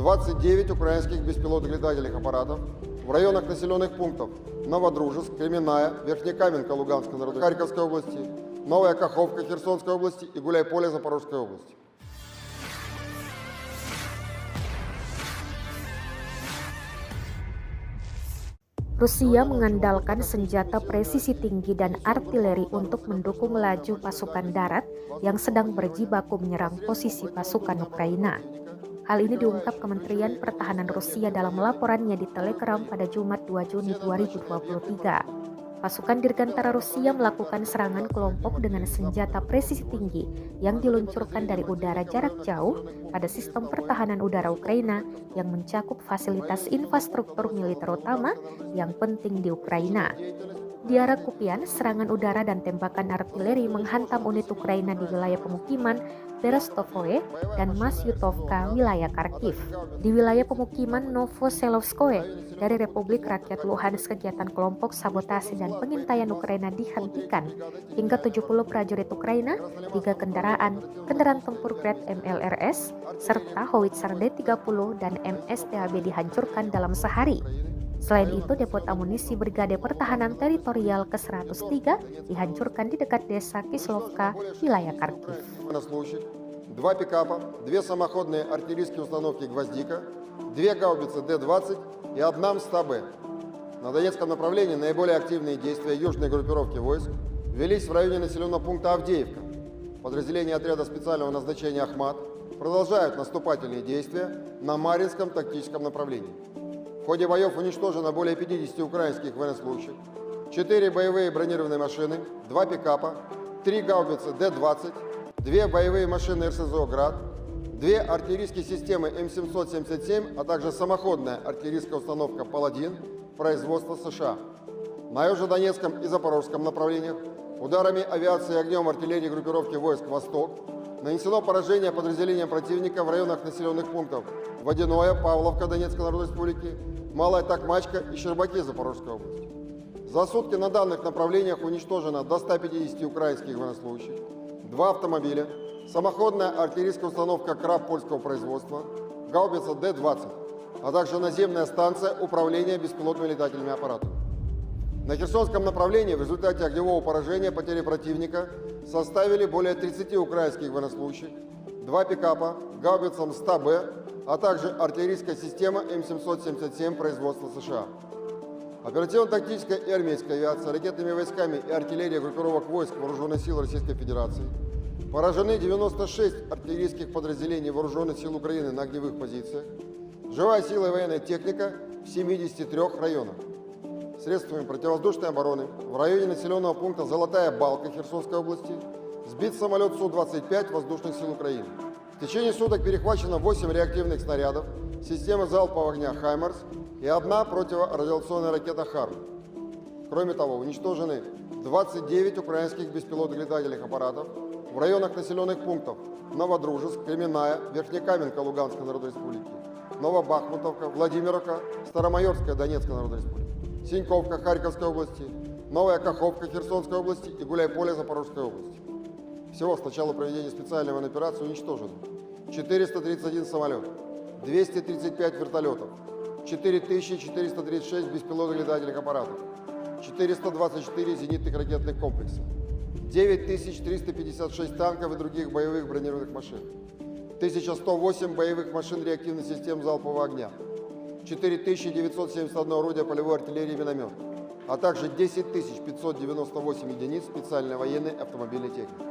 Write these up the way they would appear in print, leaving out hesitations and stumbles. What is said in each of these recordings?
29 украинских беспилотных летательных аппаратов в районах населенных пунктов Новодружеск, Кременная, Верхнекаменка Луганской народной Харьковской области, Новая Каховка Херсонской области и Гуляйполе Запорожской области. Rusia mengandalkan senjata presisi tinggi dan artileri untuk mendukung laju pasukan darat yang sedang berjibaku menyerang posisi pasukan Ukraina. Hal ini diungkap Kementerian Pertahanan Rusia dalam laporannya di Telegram pada Jumat 2 Juni 2023. Pasukan dirgantara Rusia melakukan serangan kelompok dengan senjata presisi tinggi yang diluncurkan dari udara jarak jauh pada sistem pertahanan udara Ukraina yang mencakup fasilitas infrastruktur militer utama yang penting di Ukraina. Di arah Kupian, serangan udara dan tembakan artileri menghantam unit Ukraina di wilayah pemukiman Berestovoe dan Masyutovka, wilayah Kharkiv. Di wilayah pemukiman Novoselovskoye dari Republik Rakyat Luhansk, kegiatan kelompok sabotase dan pengintaian Ukraina dihentikan. Hingga 70 prajurit Ukraina, 3 kendaraan tempur Grad MLRS, serta howitzer D-30 dan MSTAB dihancurkan dalam sehari. Selain itu, depot amunisi Brigade Pertahanan Teritorial ke-103 dihancurkan di dekat desa Kislovka, wilayah Kharkiv. 2 пикапа, 2 самоходные артиллерийские установки «Гвоздика», 2 гаубицы Д-20 и 1 МСТА-Б. На Донецком направлении наиболее активные действия южной группировки войск велись в районе населенного пункта Авдеевка. Подразделения отряда специального назначения «Ахмат» продолжают наступательные действия на Марьинском тактическом направлении. В ходе боев уничтожено более 50 украинских военнослужащих, 4 боевые бронированные машины, 2 пикапа, 3 гаубицы Д-20, 2 боевые машины РСЗО «Град», 2 артиллерийские системы М777, а также самоходная артиллерийская установка «Паладин» производства США. На Южнодонецком и Запорожском направлениях ударами авиации и огнем артиллерии группировки войск «Восток» нанесено поражение подразделениям противника в районах населенных пунктов Водяное, Павловка Донецкой Народной Республики, Малая Токмачка и Щербаки Запорожской области. За сутки на данных направлениях уничтожено до 150 украинских военнослужащих, 2 автомобиля, самоходная артиллерийская установка «Краб» польского производства, гаубица Д-20, а также наземная станция управления беспилотными летательными аппаратами. На Херсонском направлении в результате огневого поражения потери противника составили более 30 украинских военнослужащих, 2 пикапа, гаубица МСТА-Б, а также артиллерийская система М777 производства США. Оперативно-тактическая и армейская авиация, ракетными войсками и артиллерия группировок войск Вооруженных сил Российской Федерации. Поражены 96 артиллерийских подразделений Вооруженных сил Украины на огневых позициях. Живая сила и военная техника в 73 районах. Средствами противовоздушной обороны в районе населенного пункта Золотая Балка Херсонской области сбит самолет Су-25 Воздушных сил Украины. В течение суток перехвачено 8 реактивных снарядов, системы залпового огня «Хаймарс» и 1 противорадиационная ракета «Харм». Кроме того, уничтожены 29 украинских беспилотных летательных аппаратов в районах населенных пунктов Новодружеск, Кременная, Верхнекаменка Луганской Народной Республики, Новобахмутовка, Владимировка, Старомайорская Донецкой Народной Республики, Синьковка Харьковской области, Новая Каховка Херсонской области и Гуляйполе Запорожской области. Всего с начала проведения специальной военной операции уничтожено 431 самолет, 235 вертолетов, 4436 беспилотных летательных аппаратов, 424 зенитных ракетных комплекса, 9356 танков и других боевых бронированных машин, 1108 боевых машин реактивных систем залпового огня, 4971 орудия полевой артиллерии и миномет, а также 10598 единиц специальной военной автомобильной техники.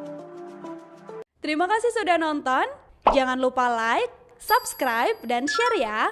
Terima kasih sudah nonton. Jangan lupa like, subscribe, dan share ya.